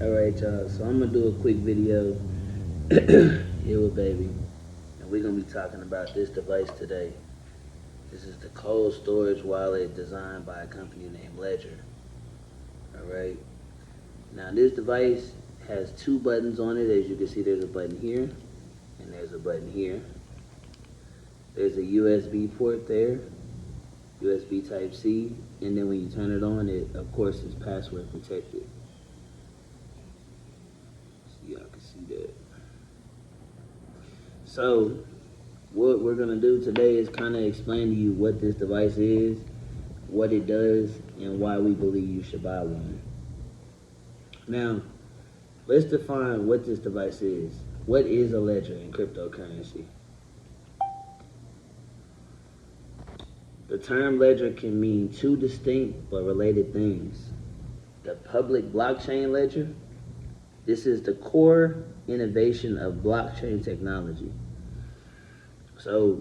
Alright, y'all, so I'm gonna do a quick video here with baby, and we're gonna be talking about this device today. This is the cold storage wallet designed by a company named Ledger. Alright, now this device has two buttons on it. As you can see, there's a button here, and there's a button here. There's a USB port there, USB type C, and then when you turn it on, it of course is password protected. Y'all can see that. So what we're gonna do today is kind of explain to you what this device is, what it does, and why we believe you should buy one. Now, let's define what this device is. What is a ledger in cryptocurrency? The term ledger can mean two distinct but related things. The public blockchain ledger. This is the core innovation of blockchain technology. So,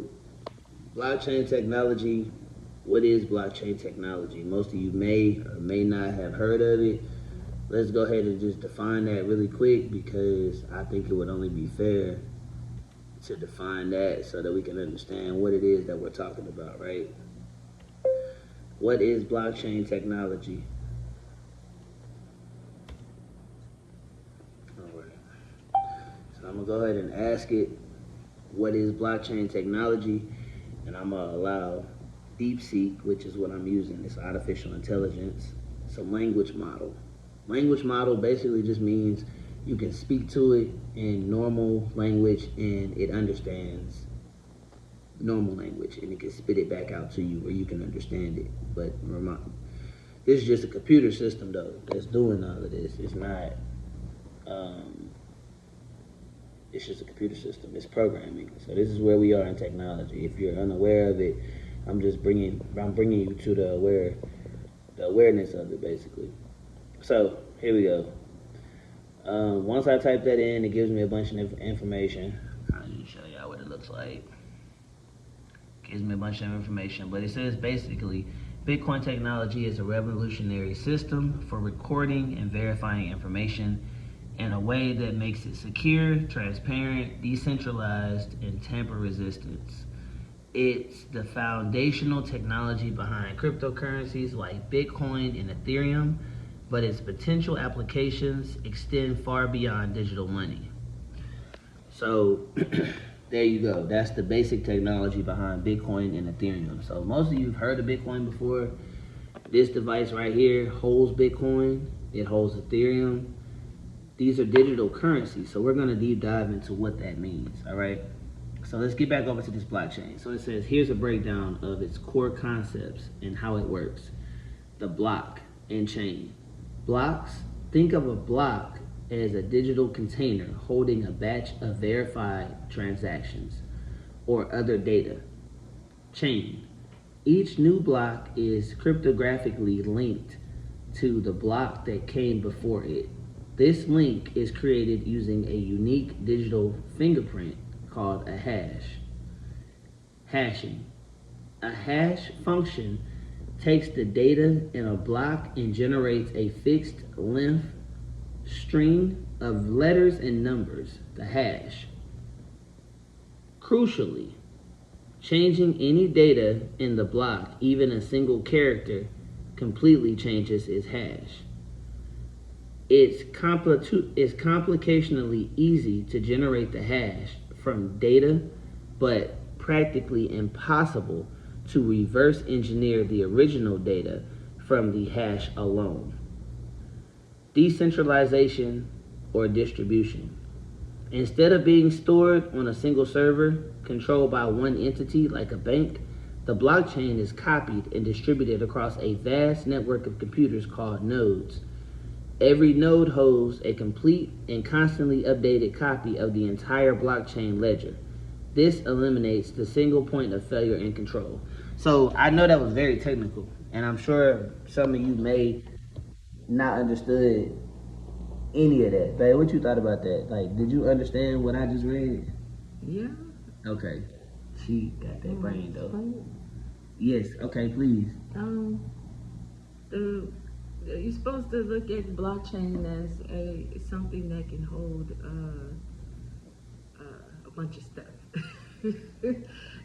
blockchain technology, what is blockchain technology? Most of you may or may not have heard of it. Let's go ahead and just define that really quick, because I think it would only be fair to define that so that we can understand what it is that we're talking about, right? What is blockchain technology? So I'm gonna go ahead and ask it, what is blockchain technology? And I'm gonna allow DeepSeek, which is what I'm using, it's artificial intelligence, it's a language model. Language model basically just means you can speak to it in normal language and it understands normal language, and it can spit it back out to you where you can understand it. But this is just a computer system though that's doing all of this. It's not it's just a computer system. It's programming. So this is where we are in technology. If you're unaware of it, I'm bringing you to the awareness of it, basically. So here we go. Once I type that in, it gives me a bunch of information. I'll just show y'all what it looks like. Gives me a bunch of information, but it says basically, Bitcoin technology is a revolutionary system for recording and verifying information in a way that makes it secure, transparent, decentralized, and tamper-resistant. It's the foundational technology behind cryptocurrencies like Bitcoin and Ethereum, but its potential applications extend far beyond digital money. So there you go. That's the basic technology behind Bitcoin and Ethereum. So most of you have heard of Bitcoin before. This device right here holds Bitcoin. It holds Ethereum. These are digital currencies, so we're going to deep dive into what that means, all right? So let's get back over to this blockchain. So it says, here's a breakdown of its core concepts and how it works. The block and chain. Blocks, think of a block as a digital container holding a batch of verified transactions or other data. Chain. Each new block is cryptographically linked to the block that came before it. This link is created using a unique digital fingerprint called a hash. Hashing. A hash function takes the data in a block and generates a fixed length string of letters and numbers, the hash. Crucially, changing any data in the block, even a single character, completely changes its hash. It's complicationally easy to generate the hash from data, but practically impossible to reverse engineer the original data from the hash alone. Decentralization or distribution. Instead of being stored on a single server controlled by one entity like a bank, the blockchain is copied and distributed across a vast network of computers called nodes. Every node holds a complete and constantly updated copy of the entire blockchain ledger. This eliminates the single point of failure and control. So I know that was very technical, and I'm sure some of you may not understood any of that. Babe, what you thought about that? Like, did you understand what I just read? Yeah. Okay. She got that brain though. Yes, okay, please. The You're supposed to look at blockchain as something that can hold a bunch of stuff.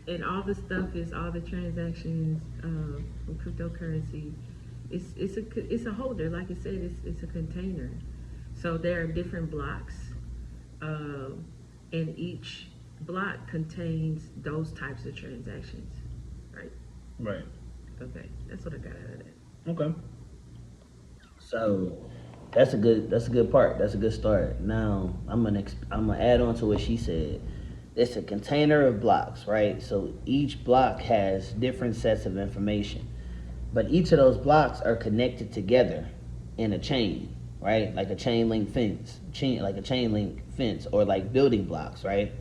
And all the stuff is all the transactions from cryptocurrency. It's a holder, like I said, it's a container. So there are different blocks, um, and each block contains those types of transactions, right? Right. Okay, that's what I got out of that. Okay. So that's a good part. That's a good start. Now I'm gonna add on to what she said. It's a container of blocks, right? So each block has different sets of information, but each of those blocks are connected together in a chain, right? Like a chain link fence, or like building blocks, right?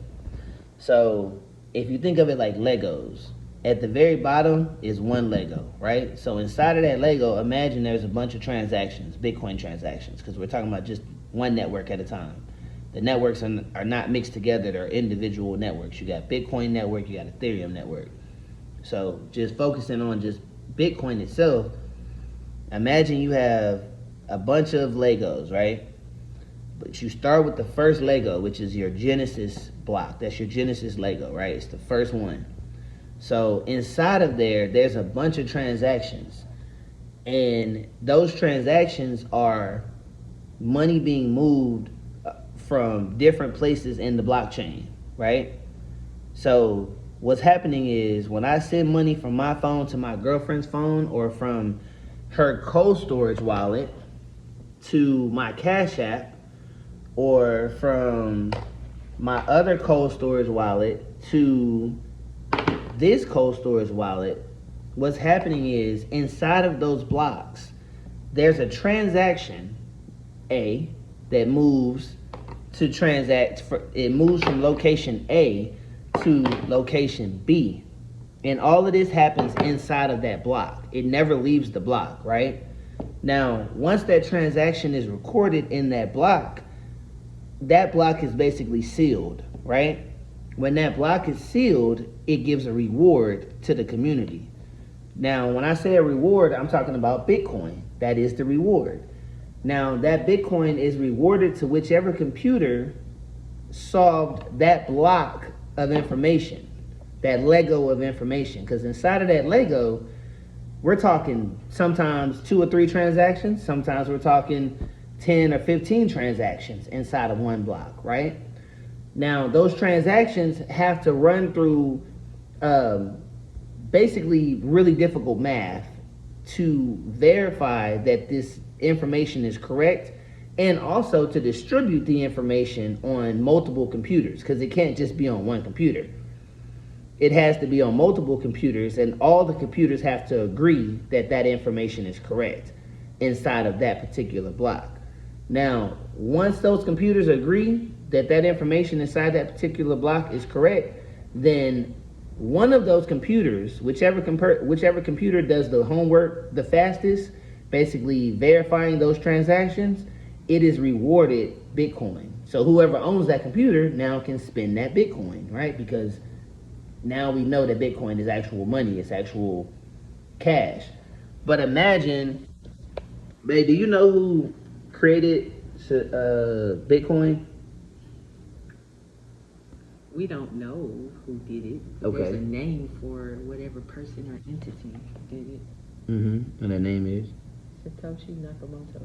So if you think of it like Legos, at the very bottom is one Lego, right? So inside of that Lego, imagine there's a bunch of transactions, Bitcoin transactions, because we're talking about just one network at a time. The networks are not mixed together, they're individual networks. You got Bitcoin network, you got Ethereum network. So just focusing on just Bitcoin itself, imagine you have a bunch of Legos, right? But you start with the first Lego, which is your Genesis block. That's your Genesis Lego, right? It's the first one. So inside of there's a bunch of transactions. And those transactions are money being moved from different places in the blockchain, right? So what's happening is when I send money from my phone to my girlfriend's phone, or from her cold storage wallet to my Cash App, or from my other cold storage wallet to this cold storage wallet, what's happening is inside of those blocks, there's a transaction A that moves to transact. It moves from location A to location B, and all of this happens inside of that block. It never leaves the block, right? Now, once that transaction is recorded in that block is basically sealed, right? When that block is sealed, it gives a reward to the community. Now, when I say a reward, I'm talking about Bitcoin. That is the reward. Now, that Bitcoin is rewarded to whichever computer solved that block of information, that Lego of information. Because inside of that Lego, we're talking sometimes 2 or 3 transactions, sometimes we're talking 10 or 15 transactions inside of one block, right? Now, those transactions have to run through basically really difficult math to verify that this information is correct, and also to distribute the information on multiple computers, because it can't just be on one computer. It has to be on multiple computers, and all the computers have to agree that that information is correct inside of that particular block. Now, once those computers agree that that information inside that particular block is correct, then one of those computers, whichever computer does the homework the fastest, basically verifying those transactions, it is rewarded Bitcoin. So whoever owns that computer now can spend that Bitcoin, right? Because now we know that Bitcoin is actual money, it's actual cash. But imagine, babe, do you know who created Bitcoin? We don't know who did it. Okay. There's a name for whatever person or entity did it. And that name is? Satoshi Nakamoto.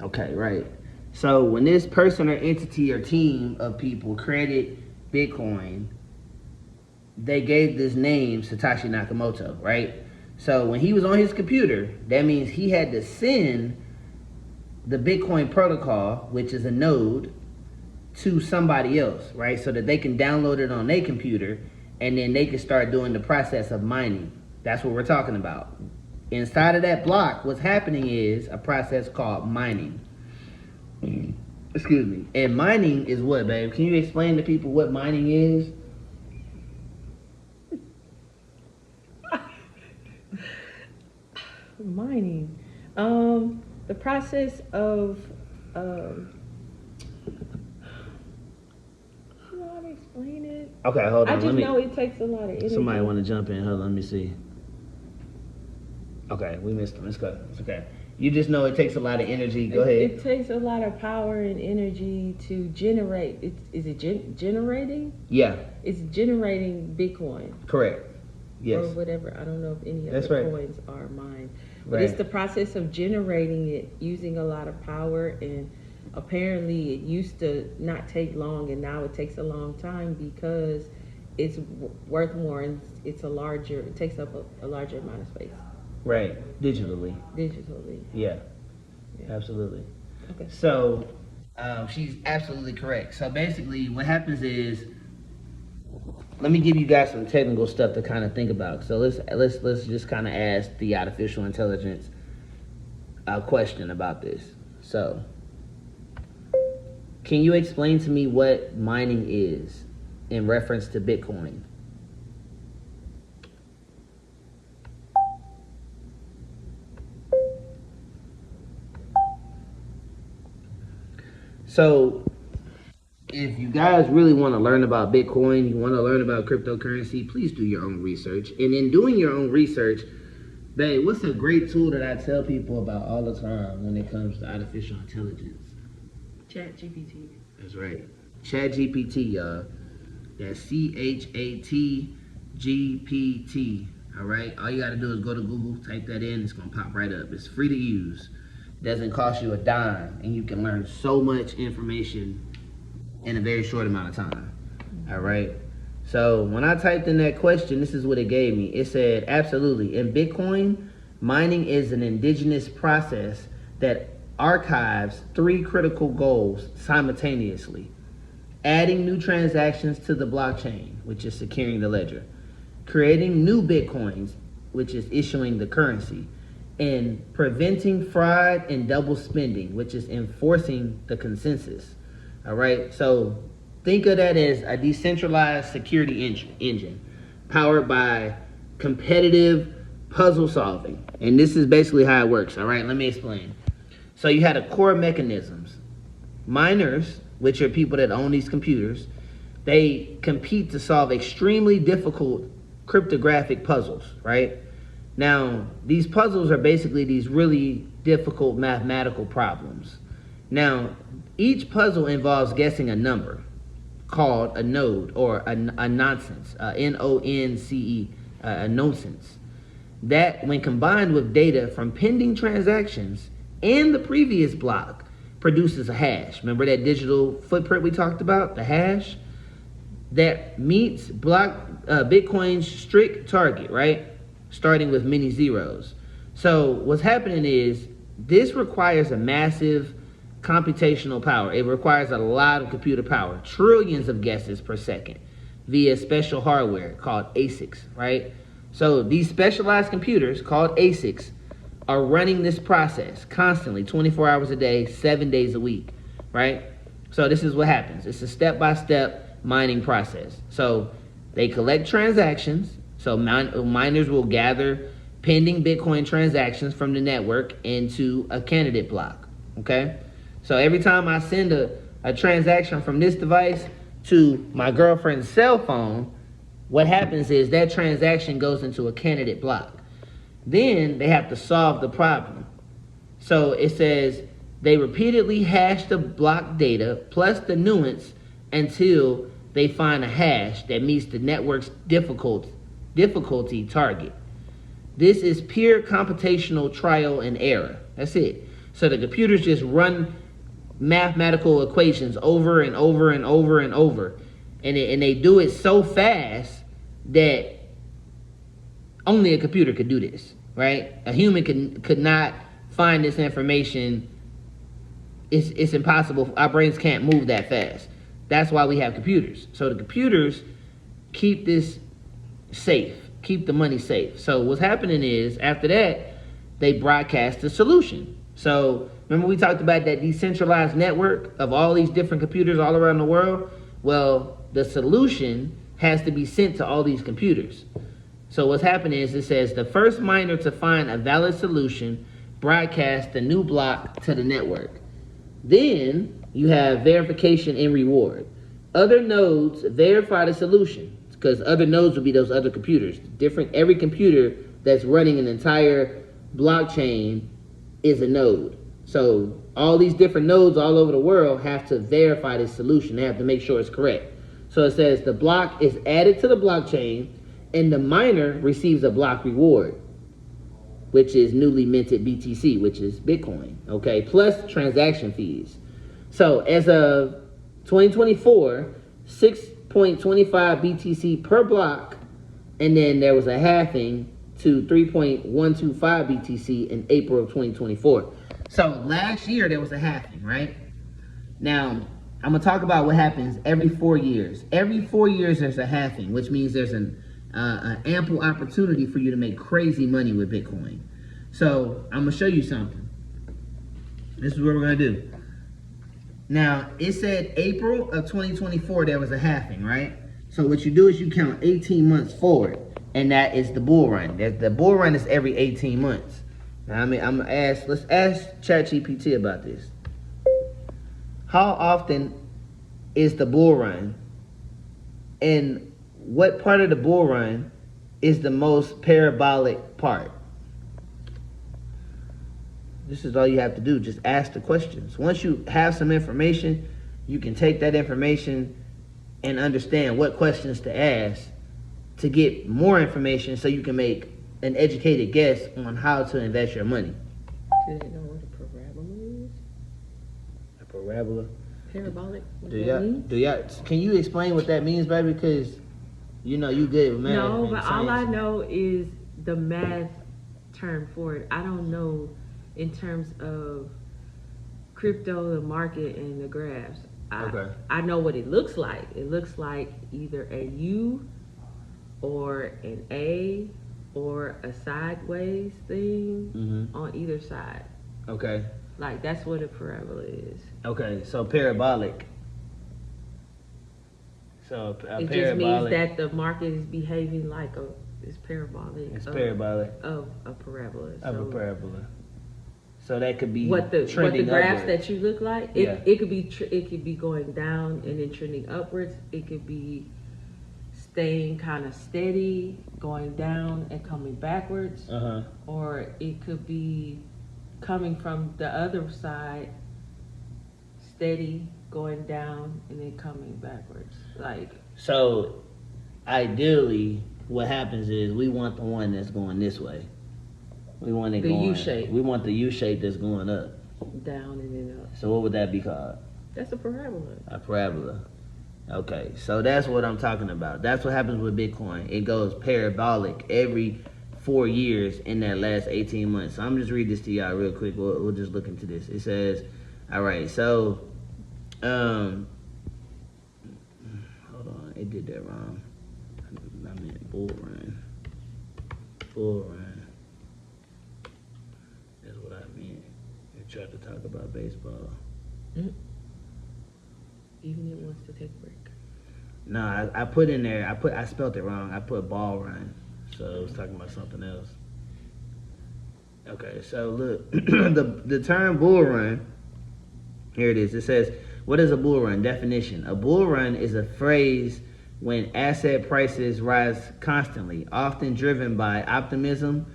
Okay, right. So when this person or entity or team of people created Bitcoin, they gave this name Satoshi Nakamoto, right? So when he was on his computer, that means he had to send the Bitcoin protocol, which is a node, to somebody else, right? So that they can download it on their computer, and then they can start doing the process of mining. That's what we're talking about. Inside of that block, what's happening is a process called mining. Excuse me. And mining is what, babe? Can you explain to people what mining is? Mining. The process of I don't know how to explain it. Okay, hold on. I just know it takes a lot of energy. Somebody want to jump in. Hold on, let me see. Okay, we missed him. Let's go. It's okay. You just know it takes a lot of energy. Go ahead. It takes a lot of power and energy to generate. Is it generating? Yeah. It's generating Bitcoin. Correct. Yes. Or whatever. I don't know if any That's other right. coins are mined. But Right. it's the process of generating it using a lot of power, and apparently it used to not take long, and now it takes a long time because it's worth more, and it takes up a larger amount of space Right. Digitally. Yeah. Absolutely. Okay. So, she's absolutely correct. So basically, what happens is, let me give you guys some technical stuff to kind of think about. So let's just kind of ask the artificial intelligence a question about this. So, can you explain to me what mining is in reference to Bitcoin? So, if you guys really want to learn about Bitcoin, you want to learn about cryptocurrency, please do your own research. And in doing your own research, babe, what's a great tool that I tell people about all the time when it comes to artificial intelligence? ChatGPT. That's right. ChatGPT, y'all. That's ChatGPT. All right. All you got to do is go to Google, type that in. It's going to pop right up. It's free to use. Doesn't cost you a dime, and you can learn so much information in a very short amount of time. All right. So when I typed in that question, this is what it gave me. It said, absolutely. In Bitcoin, mining is an indigenous process that archives 3 critical goals simultaneously: adding new transactions to the blockchain, which is securing the ledger; creating new Bitcoins, which is issuing the currency; and preventing fraud and double spending, which is enforcing the consensus. All right, so think of that as a decentralized security engine powered by competitive puzzle solving. And this is basically how it works. All right, let me explain. So you had a core mechanisms. Miners, which are people that own these computers, they compete to solve extremely difficult cryptographic puzzles, right? Now, these puzzles are basically these really difficult mathematical problems. Now, each puzzle involves guessing a number called a node, or a nonsense, Nonce, a nonsense, that when combined with data from pending transactions and the previous block produces a hash. Remember that digital footprint we talked about, the hash? That meets Bitcoin's strict target, right? Starting with many zeros. So what's happening is this requires a massive computational power. It requires a lot of computer power, trillions of guesses per second via special hardware called ASICs, right? So these specialized computers called ASICs are running this process constantly, 24 hours a day, 7 days a week, right? So this is what happens. It's a step-by-step mining process. So they collect transactions. So miners will gather pending Bitcoin transactions from the network into a candidate block, okay? So every time I send a transaction from this device to my girlfriend's cell phone, what happens is that transaction goes into a candidate block. Then they have to solve the problem. So it says they repeatedly hash the block data plus the nuance until they find a hash that meets the network's difficulty target. This is pure computational trial and error. That's it. So the computers just run mathematical equations over and over and over and over. And they do it so fast that only a computer could do this, right? A human could not find this information. It's impossible. Our brains can't move that fast. That's why we have computers. So the computers keep this safe, keep the money safe. So what's happening is, after that, they broadcast the solution. So remember we talked about that decentralized network of all these different computers all around the world? Well, the solution has to be sent to all these computers. So what's happening is, it says the first miner to find a valid solution broadcasts the new block to the network. Then you have verification and reward. Other nodes verify the solution, because other nodes will be those other computers. Every computer that's running an entire blockchain is a node. So all these different nodes all over the world have to verify this solution. They have to make sure it's correct. So it says the block is added to the blockchain and the miner receives a block reward, which is newly minted BTC, which is Bitcoin, okay, plus transaction fees. So as of 2024, 6.25 BTC per block, and then there was a halving to 3.125 BTC in April of 2024. So last year there was a halving, right? Now, I'm gonna talk about what happens every 4 years. Every 4 years there's a halving, which means there's an ample opportunity for you to make crazy money with Bitcoin. So I'm gonna show you something. This is what we're gonna do. Now, it said April of 2024 there was a halving, right? So what you do is you count 18 months forward, and that is the bull run. The bull run is every 18 months. Now, let's ask ChatGPT about this. How often is the bull run? And what part of the bull run is the most parabolic part? This is all you have to do. Just ask the questions. Once you have some information, you can take that information and understand what questions to ask to get more information so you can make an educated guess on how to invest your money. Do you know what a parabola is? A parabola? Parabolic? Do y'all, can you explain what that means, baby? Because you know you good with math. No, but all I know is the math term for it. I don't know in terms of crypto, the market, and the graphs. I know what it looks like. It looks like either a U or an A or a sideways thing on either side. Okay. Like, that's what a parabola is. Okay, so parabolic. So it just means that the market is behaving like it's parabolic. It's parabolic of a parabola. Of a parabola. So that could be what the graphs upward. That you look like. It could be going down and then trending upwards. It could be staying kind of steady, going down and coming backwards. Or it could be coming from the other side, steady, going down and then coming backwards. Like, so ideally what happens is we want the one that's going this way. We want it the going U-shape. We want the U-shape that's going up. Down and then up. So what would that be called? That's a parabola. A parabola. Okay, so that's what I'm talking about. That's what happens with Bitcoin. It goes parabolic every 4 years in that last 18 months. So I'm just read this to y'all real quick. We'll just look into this. It says, all right, so hold on, it did that wrong. I meant bull run. Bull run. That's what I meant. It tried to talk about baseball. Even it wants to take a break. No, I put in there, I spelled it wrong. I put ball run. So it was talking about something else. Okay, so look, the term bull run, here it is. It says, what is a bull run? Definition. A bull run is a phrase when asset prices rise constantly, often driven by optimism,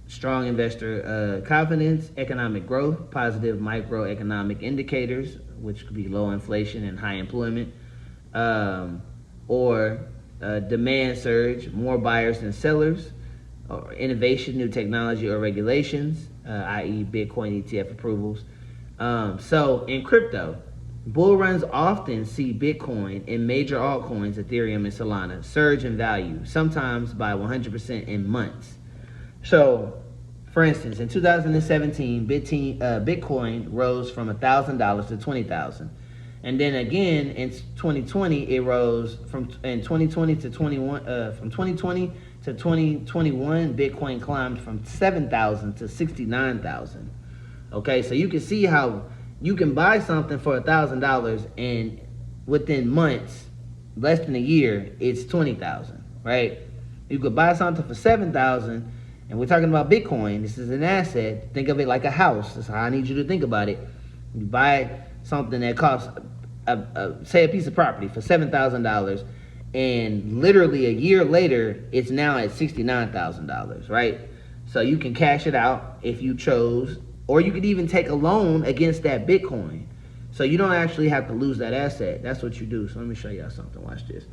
strong investor confidence, economic growth, positive microeconomic indicators, which could be low inflation and high employment, or demand surge, more buyers than sellers, or innovation, new technology or regulations, i.e. Bitcoin ETF approvals. So in crypto, bull runs often see Bitcoin and major altcoins, Ethereum and Solana, surge in value, sometimes by 100% in months. So, for instance, in 2017, Bitcoin rose from $1,000 to $20,000. And then again in 2020, it rose from 2020 to 2021, Bitcoin climbed from 7,000 to 69,000. Okay, so you can see how you can buy something for $1,000 and within months, less than a year, it's 20,000, right? You could buy something for 7,000, and we're talking about Bitcoin. This is an asset. Think of it like a house. That's how I need you to think about it. You buy something that costs, say, a piece of property for $7,000, and literally a year later, it's now at $69,000, right? So you can cash it out if you chose Or you could even take a loan against that Bitcoin. So you don't actually have to lose that asset. That's what you do. So let me show y'all something. Watch this.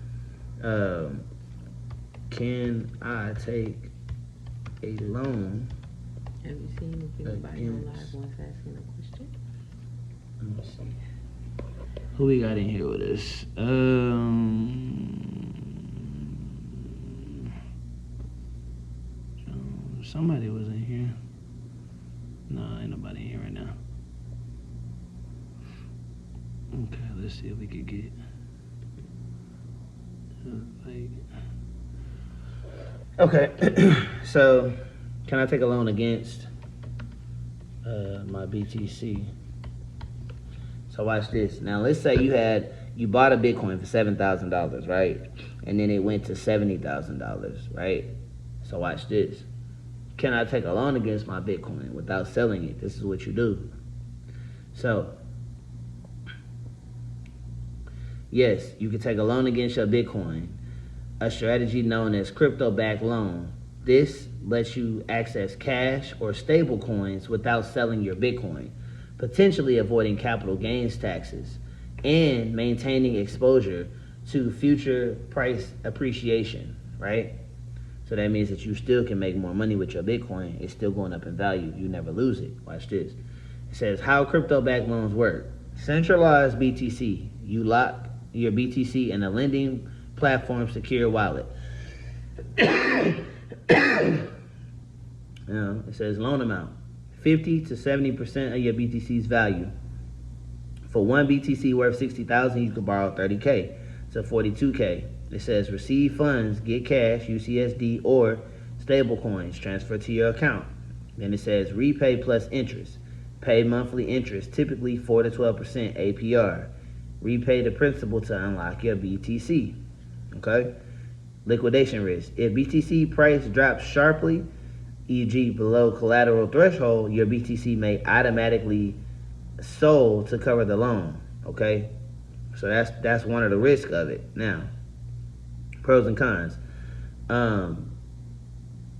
Can I take a loan? Have you seen if anybody on live wants asking a question? Let me see. Who we got in here with us? Somebody was in here. No, ain't nobody in here right now. Okay, let's see if we could get okay. So can I take a loan against my BTC? So watch this. Now let's say you bought a Bitcoin for $7,000, right? And then it went to $70,000, right? So watch this. Can I take a loan against my Bitcoin without selling it? This is what you do. So yes, you can take a loan against your Bitcoin, a strategy known as crypto-backed loan. This lets you access cash or stable coins without selling your Bitcoin, potentially avoiding capital gains taxes and maintaining exposure to future price appreciation, right? So that means that you still can make more money with your Bitcoin. It's still going up in value. You never lose it. Watch this. It says how crypto-backed loans work. Centralized BTC. You lock your BTC in a lending platform secure wallet. It says loan amount. 50 to 70% of your BTC's value. For one BTC worth 60,000, you could borrow 30K to 42K. It says receive funds, get cash, UCSD, or stable coins transferred to your account. Then it says repay plus interest. Pay monthly interest, typically 4 to 12% APR. Repay the principal to unlock your BTC. Okay? Liquidation risk. If BTC price drops sharply, e.g. below collateral threshold, your BTC may automatically sold to cover the loan. Okay? So that's one of the risks of it. Now, pros and cons.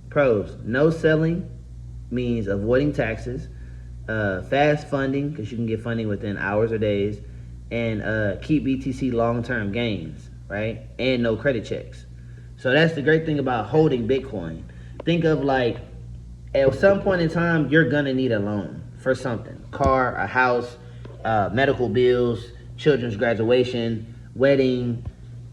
Pros, no selling means avoiding taxes, fast funding, because you can get funding within hours or days, and keep BTC long-term gains, right? And no credit checks. So that's the great thing about holding Bitcoin. Think of like, at some point in time, you're gonna need a loan for something. Car, a house, medical bills, children's graduation, wedding,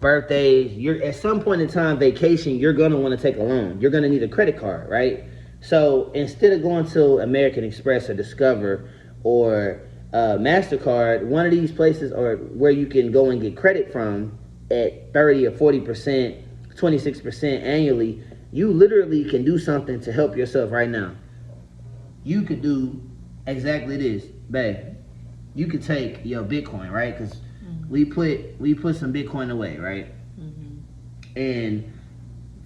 birthdays. You're at some point in time, vacation, you're gonna want to take a loan. You're gonna need a credit card, right? So instead of going to American Express or Discover or MasterCard, one of these places or where you can go and get credit from at 30 or 40%, 26% annually, you literally can do something to help yourself right now. You could do exactly this, babe. You could take your Bitcoin, right? Because we put some Bitcoin away, right? And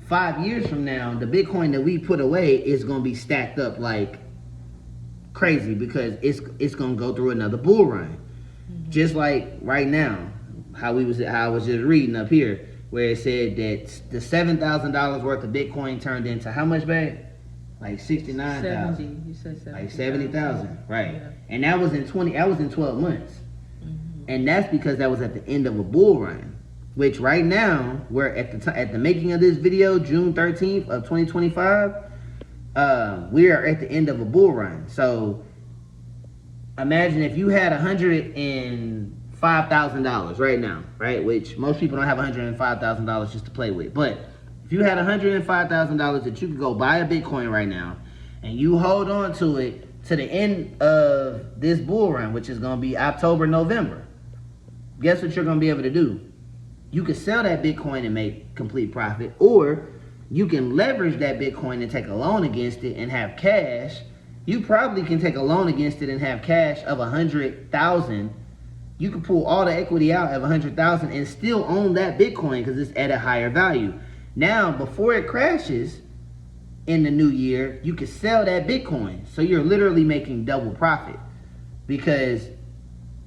5 years from now, the Bitcoin that we put away is gonna be stacked up like crazy because it's gonna go through another bull run. Just like right now, how I was just reading up here where it said that the $7,000 worth of Bitcoin turned into how much, babe? Like 69,000. You said 70. Like 70,000, right? Yeah. And that was in 12 months. And that's because that was at the end of a bull run. Which right now, we're at the making of this video, June 13th of 2025, we are at the end of a bull run. So imagine if you had $105,000 right now, right? Which most people don't have $105,000 just to play with. But if you had $105,000 that you could go buy a Bitcoin right now, and you hold on to it to the end of this bull run, which is going to be October, November, guess what you're going to be able to do? You can sell that Bitcoin and make complete profit, or you can leverage that Bitcoin and take a loan against it and have cash. You probably can take a loan against it and have cash of 100,000. You can pull all the equity out of 100,000 and still own that Bitcoin because it's at a higher value. Now, before it crashes in the new year, you can sell that Bitcoin. So you're literally making double profit because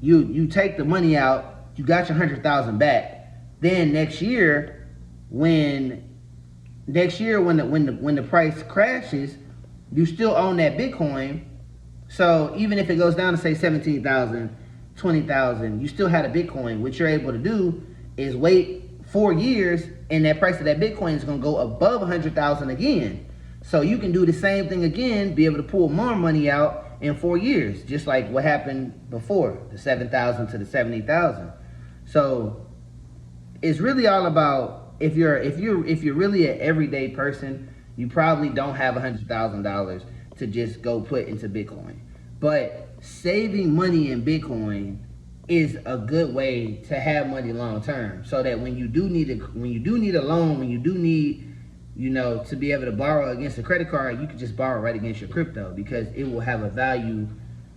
you take the money out, you got your 100,000 back. Then next year, when the price crashes, you still own that Bitcoin. So even if it goes down to say 17,000, 20,000, you still had a Bitcoin. What you're able to do is wait 4 years, and that price of that Bitcoin is going to go above 100,000 again. So you can do the same thing again, be able to pull more money out in 4 years, just like what happened before, the 7,000 to the 70,000. So it's really all about if you're really an everyday person, you probably don't have $100,000 to just go put into Bitcoin. But saving money in Bitcoin is a good way to have money long term, so that when you do need a loan, when you do need, to be able to borrow against a credit card, you can just borrow right against your crypto, because it will have a value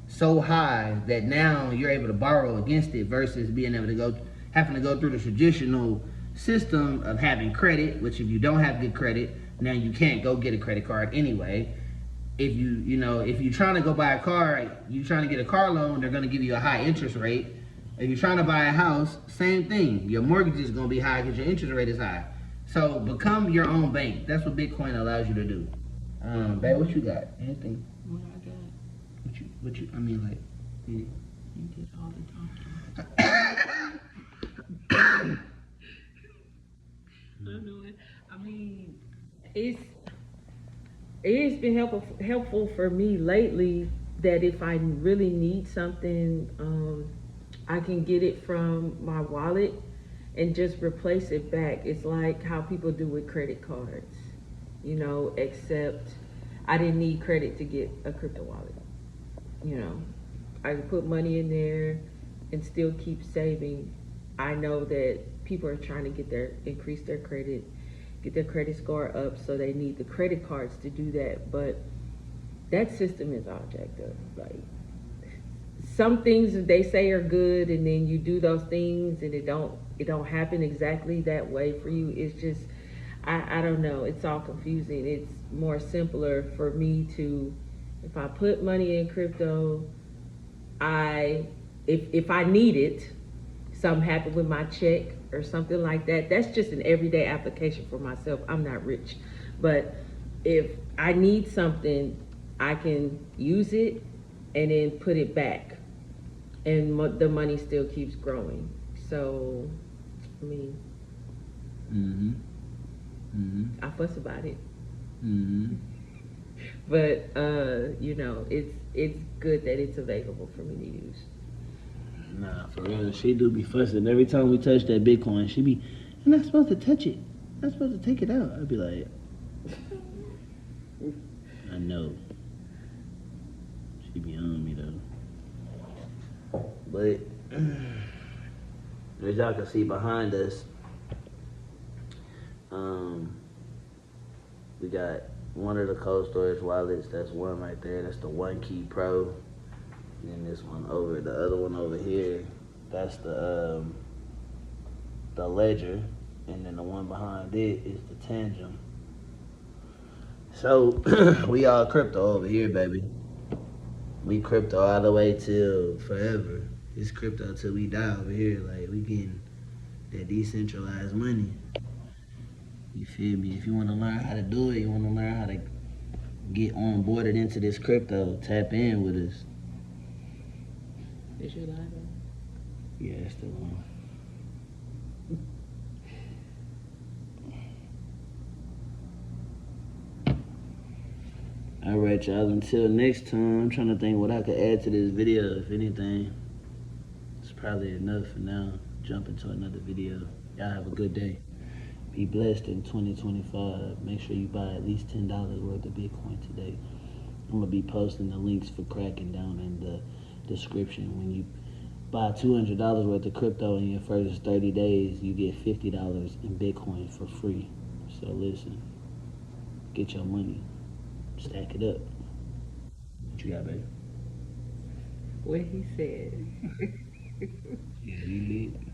so high that now you're able to borrow against it, versus being able to go having to go through the traditional system of having credit, which if you don't have good credit, now you can't go get a credit card anyway. If you're trying to go buy a car, you're trying to get a car loan, they're going to give you a high interest rate. If you're trying to buy a house, same thing. Your mortgage is going to be high because your interest rate is high. So become your own bank. That's what Bitcoin allows you to do. Babe, what you got? Anything? What I got? I mean, like, You did all the talking. I know it. I mean, it's been helpful for me lately that if I really need something, I can get it from my wallet and just replace it back. It's like how people do with credit cards, except I didn't need credit to get a crypto wallet. I can put money in there and still keep saving. I know that people are trying to increase their credit, get their credit score up, so they need the credit cards to do that. But that system is all jacked up. Like, some things they say are good, and then you do those things and it don't happen exactly that way for you. It's just, I don't know, it's all confusing. It's more simpler for me to, if I put money in crypto, if I need it, something happened with my check or something like that, that's just an everyday application for myself. I'm not rich, but if I need something, I can use it and then put it back, and the money still keeps growing. So, I mean, I fuss about it, but it's good that it's available for me to use. Nah, for real, she do be fussing. Every time we touch that Bitcoin, she be, you're not supposed to touch it. You're not supposed to take it out. I'd be like, I know. She be on me though. But as y'all can see behind us, we got one of the cold storage wallets. That's one right there. That's the One Key Pro. And then this one the other one over here, that's the Ledger, and then the one behind it is the Tangent. So we all crypto over here, baby. We crypto all the way till forever. It's crypto till we die over here. Like, we getting that decentralized money. You feel me? If you want to learn how to do it, you want to learn how to get onboarded into this crypto, tap in with us. Is your live on? Yeah, it's still on. Alright, y'all, until next time, I'm trying to think what I could add to this video, if anything. It's probably enough for now. Jump into another video. Y'all have a good day. Be blessed in 2025. Make sure you buy at least $10 worth of Bitcoin today. I'm going to be posting the links for cracking down in the description. When you buy $200 worth of crypto in your first 30 days, you get $50 in Bitcoin for free. So listen, get your money, stack it up. What you got, baby? What he said. Yeah, you lit.